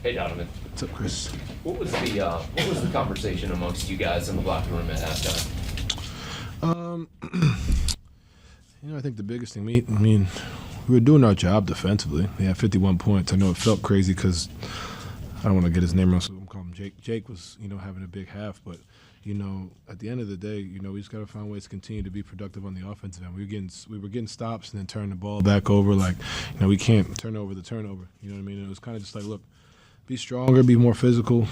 Hey, Donovan. What's up, Chris? What was the conversation amongst you guys in the locker room at halftime? I think the biggest thing, we were doing our job defensively. They had 51 points. I know it felt crazy because I don't want to get his name wrong, so I'm calling him Jake. Jake was, having a big half, but, at the end of the day, we just got to find ways to continue to be productive on the offensive end. We were getting stops and then turning the ball back over. We can't turn over the turnover. You know what I mean? It was kind of just like, look, be stronger, be more physical,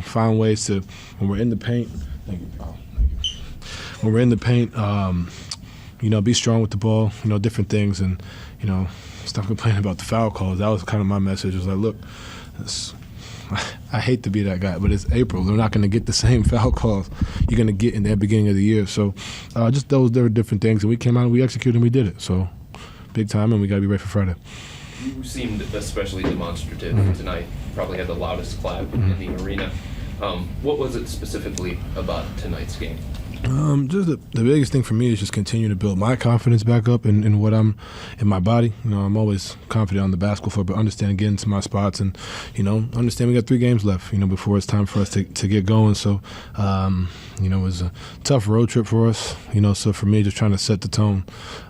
find ways to, when we're in the paint, thank you. When we're in the paint, be strong with the ball, different things, and, stop complaining about the foul calls. That was kind of my message. It was like, look, I hate to be that guy, but it's April. They're not going to get the same foul calls you're going to get in the beginning of the year. So just there were different things, and we came out and we executed and we did it. So big time, and we got to be ready for Friday. You seemed especially demonstrative tonight. Probably had the loudest clap in the arena. What was it specifically about tonight's game? Just the biggest thing for me is just continue to build my confidence back up in what I'm in my body. I'm always confident on the basketball floor, but understand getting to my spots and, understand we got 3 games left, before it's time for us to get going. So, it was a tough road trip for us, so for me just trying to set the tone,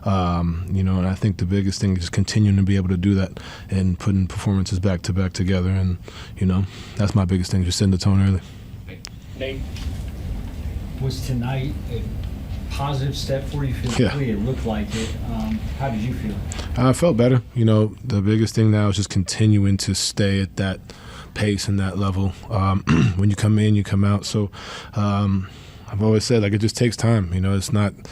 and I think the biggest thing is just continuing to be able to do that and putting performances back to back together. And, that's my biggest thing, just setting the tone early. Nate? Was tonight a positive step for you physically? Yeah. It looked like it. How did you feel? I felt better. The biggest thing now is just continuing to stay at that pace and that level. When you come in, you come out. So I've always said, it just takes time. It's not –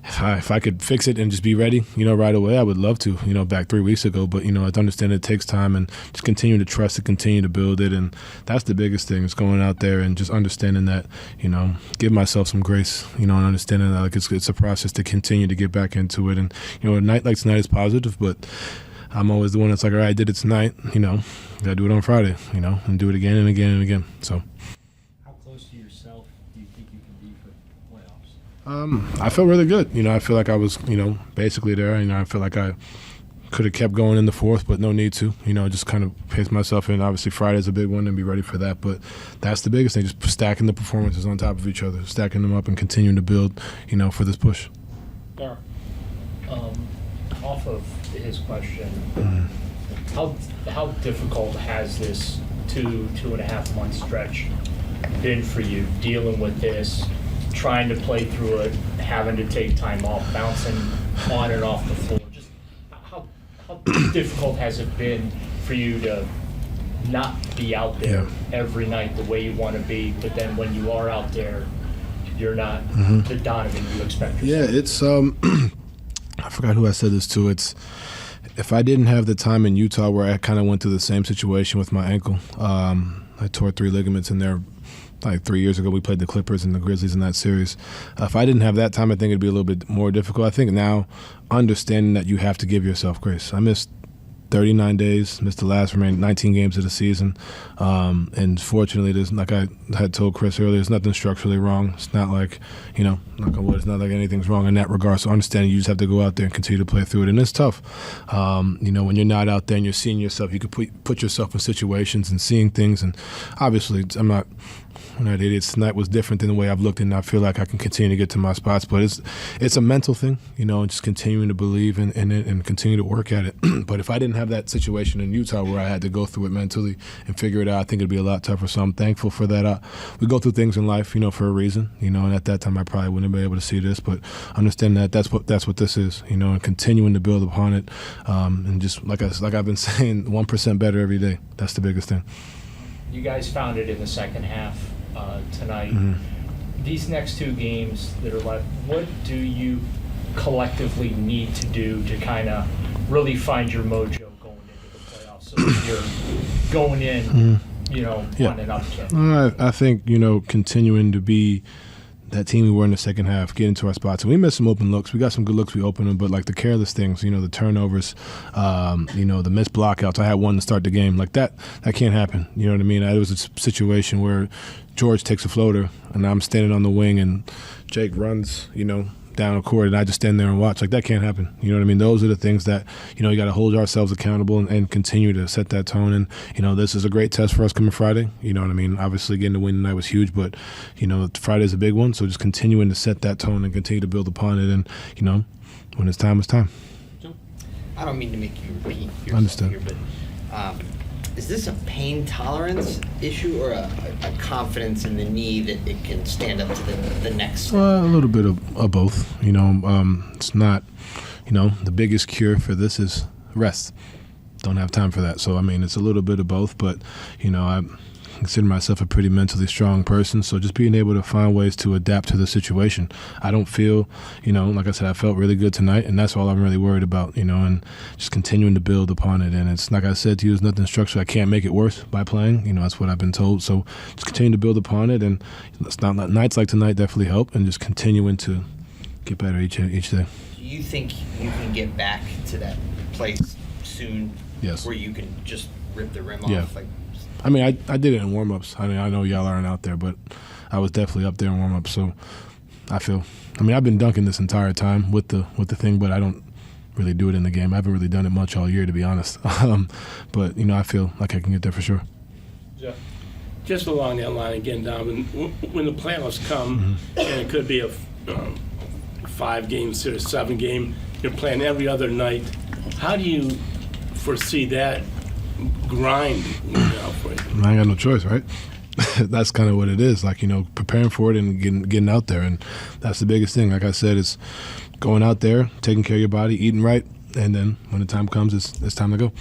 if I could fix it and just be ready, right away, I would love to, back 3 weeks ago. But, I understand it takes time and just continue to trust it, continue to build it. And that's the biggest thing is going out there and just understanding that, give myself some grace, and understanding that it's a process to continue to get back into it. And, a night like tonight is positive, but I'm always the one that's like, all right, I did it tonight, got to do it on Friday, and do it again and again and again. So. I feel really good. I feel like I was, basically there. I feel like I could have kept going in the fourth, but no need to. Just kind of pace myself in. Obviously, Friday's a big one and be ready for that. But that's the biggest thing, just stacking the performances on top of each other, stacking them up and continuing to build, for this push. Dar, off of his question, how difficult has this 2.5 month stretch been for you, dealing with this, trying to play through it, having to take time off, bouncing on and off the floor? Just how difficult has it been for you to not be out there every night the way you want to be, but then when you are out there, you're not the Donovan you expect yourself? Yeah, it's I forgot who I said this to. It's if I didn't have the time in Utah where I kind of went through the same situation with my ankle, I tore 3 ligaments in there. 3 years ago, we played the Clippers and the Grizzlies in that series. If I didn't have that time, I think it'd be a little bit more difficult. I think now, understanding that you have to give yourself grace. I missed 39 days, missed the last remaining 19 games of the season. And fortunately, there's, like I had told Chris earlier, there's nothing structurally wrong. It's not like, knock on wood, it's not like anything's wrong in that regard. So understanding you just have to go out there and continue to play through it. And it's tough. When you're not out there and you're seeing yourself, you could put yourself in situations and seeing things. And obviously, we're not idiots. Tonight was different than the way I've looked, and I feel like I can continue to get to my spots. But it's a mental thing, and just continuing to believe in it and continue to work at it. But if I didn't have that situation in Utah where I had to go through it mentally and figure it out, I think it'd be a lot tougher. So I'm thankful for that. We go through things in life, for a reason, and at that time I probably wouldn't have been able to see this. But understand that that's what this is, and continuing to build upon it, and just like I've been saying, 1% better every day. That's the biggest thing. You guys found it in the second half tonight. These next 2 games that are left, what do you collectively need to do to kind of really find your mojo going into the playoffs so that you're going in, on an uptick? I think, continuing to be that team we were in the second half, get into our spots. And we missed some open looks. We got some good looks. We opened them, but the careless things, the turnovers, the missed blockouts. I had one to start the game. That can't happen. You know what I mean? It was a situation where George takes a floater, and I'm standing on the wing, and Jake runs, down a court and I just stand there and watch. Like, that can't happen. You know what I mean? Those are the things that, you know, you got to hold ourselves accountable and continue to set that tone. And, you know, this is a great test for us coming Friday. You know what I mean? Obviously, getting the win tonight was huge, but, you know, Friday's a big one. So just continuing to set that tone and continue to build upon it. And, you know, when it's time, it's time. I don't mean to make you repeat yourself Understood. here, but is this a pain tolerance issue or a confidence in the knee that it can stand up to the next step? A little bit of both. You know, it's not, you know, the biggest cure for this is rest. Don't have time for that. So, I mean, it's a little bit of both, but, you know, I consider myself a pretty mentally strong person, so just being able to find ways to adapt to the situation. I don't feel, you know, like I said, I felt really good tonight, and that's all I'm really worried about, you know, and just continuing to build upon it. And it's like I said to you, there's nothing structured. I can't make it worse by playing. You know, that's what I've been told. So just continue to build upon it, and it's not nights like tonight definitely help, and just continuing to get better each day. Do you think you can get back to that place soon? Yes. Where you can just rip the rim Yeah. off? Like, I mean, I did it in warm-ups. I mean, I know y'all aren't out there, but I was definitely up there in warm-ups. So I mean, I've been dunking this entire time with the thing, but I don't really do it in the game. I haven't really done it much all year, to be honest. But, you know, I feel like I can get there for sure. Jeff? Just along that line again, Donovan, when the playoffs come, and it could be a 5-game series, 7-game, you're playing every other night, how do you foresee that grind out for you? I ain't got no choice, right? That's kind of what it is. Like, you know, preparing for it and getting out there. And that's the biggest thing. Like I said, it's going out there, taking care of your body, eating right, and then when the time comes, it's time to go.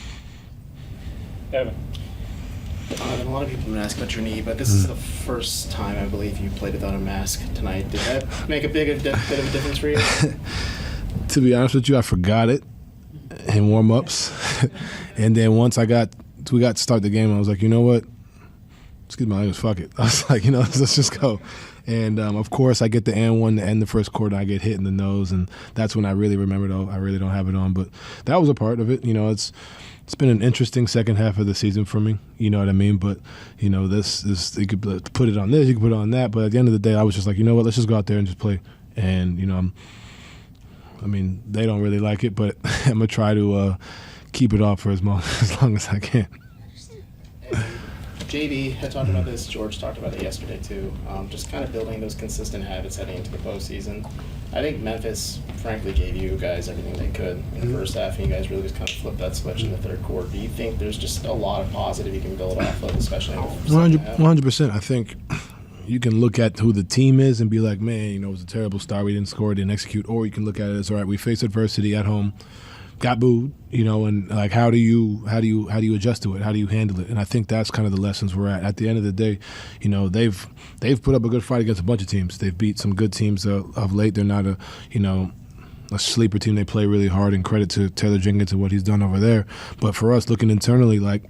Evan. A lot of people have been asking about your knee, but this is the first time I believe you played without a mask tonight. Did that make a bit of a difference for you? To be honest with you, I forgot it in warm-ups. And then once we got to start the game, I was like, you know what? Excuse my language, fuck it. I was like, you know, let's just go. And, of course, I get the and one to end the first quarter, and I get hit in the nose, and that's when I really remembered, I really don't have it on. But that was a part of it. You know, it's been an interesting second half of the season for me. You know what I mean? But, you know, this you could put it on this, you could put it on that. But at the end of the day, I was just like, you know what, let's just go out there and just play. And, you know, I mean, they don't really like it, but I'm going to try to keep it off for as long as I can. JD had talked about this. George talked about it yesterday, too. Just kind of building those consistent habits heading into the postseason. I think Memphis, frankly, gave you guys everything they could in the first half, and you guys really just kind of flipped that switch in the third quarter. Do you think there's just a lot of positive you can build off of, especially in the second half? 100%. I think you can look at who the team is and be like, man, you know, it was a terrible start. We didn't score, didn't execute. Or you can look at it as, all right, we faced adversity at home, got booed, you know, and like, how do you adjust to it? How do you handle it? And I think that's kind of the lessons we're at. At the end of the day, you know, they've put up a good fight against a bunch of teams. They've beat some good teams of late. They're not a sleeper team. They play really hard, and credit to Taylor Jenkins and what he's done over there. But for us, looking internally, like,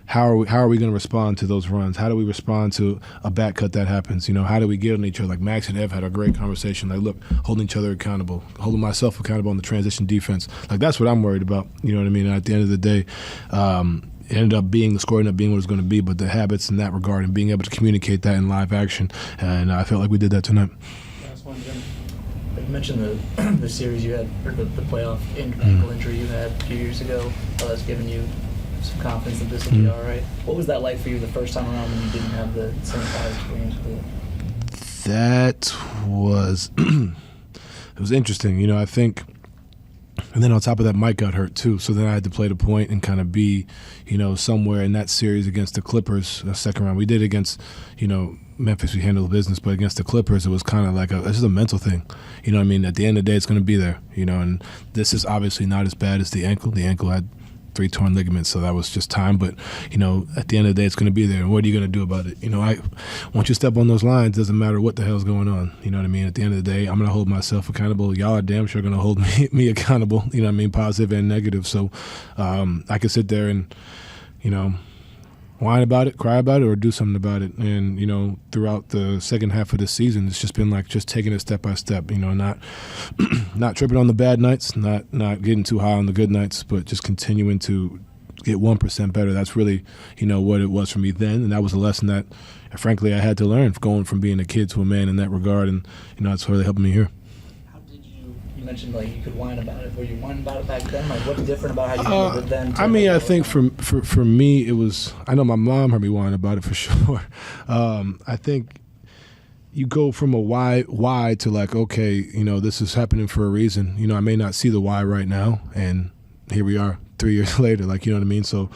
how are we going to respond to those runs? How do we respond to a back cut that happens? You know, how do we get on each other? Like, Max and Ev had a great conversation. Like, look, holding each other accountable, holding myself accountable on the transition defense. Like, that's what I'm worried about. You know what I mean? And at the end of the day, it ended up being, the score ended up being what it's going to be, but the habits in that regard and being able to communicate that in live action. And I felt like we did that tonight. Last one, Jim. You mentioned the series you had, or the playoff ankle injury you had a few years ago. That's given you some confidence that this will be all right. What was that like for you the first time around when you didn't have the same prior experience with it? That was it was interesting. You know, I think, and then on top of that, Mike got hurt too. So then I had to play the point and kind of be, you know, somewhere in that series against the Clippers, second round. We did against, you know, Memphis, we handled the business, but against the Clippers, it was kind of like it's just a mental thing. You know what I mean? At the end of the day, it's going to be there, you know, and this is obviously not as bad as the ankle. The ankle had 3 torn ligaments, so that was just time. But, you know, at the end of the day, it's going to be there. And what are you going to do about it? You know, once you step on those lines, it doesn't matter what the hell's going on. You know what I mean? At the end of the day, I'm going to hold myself accountable. Y'all are damn sure going to hold me accountable, you know what I mean, positive and negative. So I could sit there and, you know, whine about it, cry about it, or do something about it. And, you know, throughout the second half of the season, it's just been like just taking it step by step, you know, not tripping on the bad nights, not getting too high on the good nights, but just continuing to get 1% better. That's really, you know, what it was for me then. And that was a lesson that, frankly, I had to learn going from being a kid to a man in that regard. And, you know, it's really helping me here. You mentioned like you could whine about it. Were you whining about it back then? Like what's different about how you deal with them? I mean, I think for me, it was. I know my mom heard me whine about it for sure. I think you go from a why to like, okay, you know, this is happening for a reason. You know, I may not see the why right now, and here we are 3 years later. Like, you know what I mean? So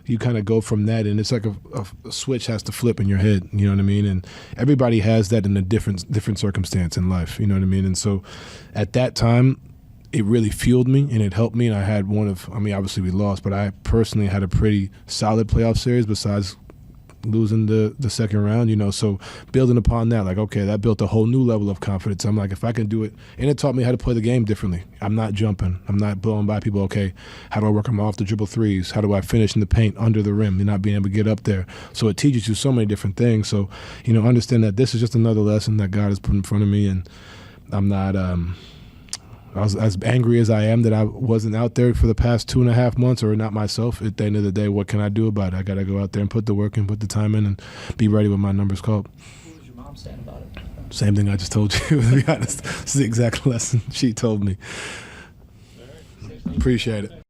you kind of go from that, and it's like a switch has to flip in your head. You know what I mean? And everybody has that in a different circumstance in life. You know what I mean? And so at that time, it really fueled me and it helped me. And I had obviously we lost, but I personally had a pretty solid playoff series besides losing the second round, you know. So building upon that, like, okay, that built a whole new level of confidence. I'm like, if I can do it, and it taught me how to play the game differently. I'm not jumping. I'm not blowing by people. Okay, how do I work them off the dribble threes? How do I finish in the paint under the rim? You're not being able to get up there. So it teaches you so many different things. So, you know, understand that this is just another lesson that God has put in front of me, and I'm not I was as angry as I am that I wasn't out there for the past 2.5 months, or not myself. At the end of the day, what can I do about it? I got to go out there and put the work in, put the time in, and be ready when my number's called. What was your mom saying about it? Same thing I just told you, to be honest. This is the exact lesson she told me. Appreciate it.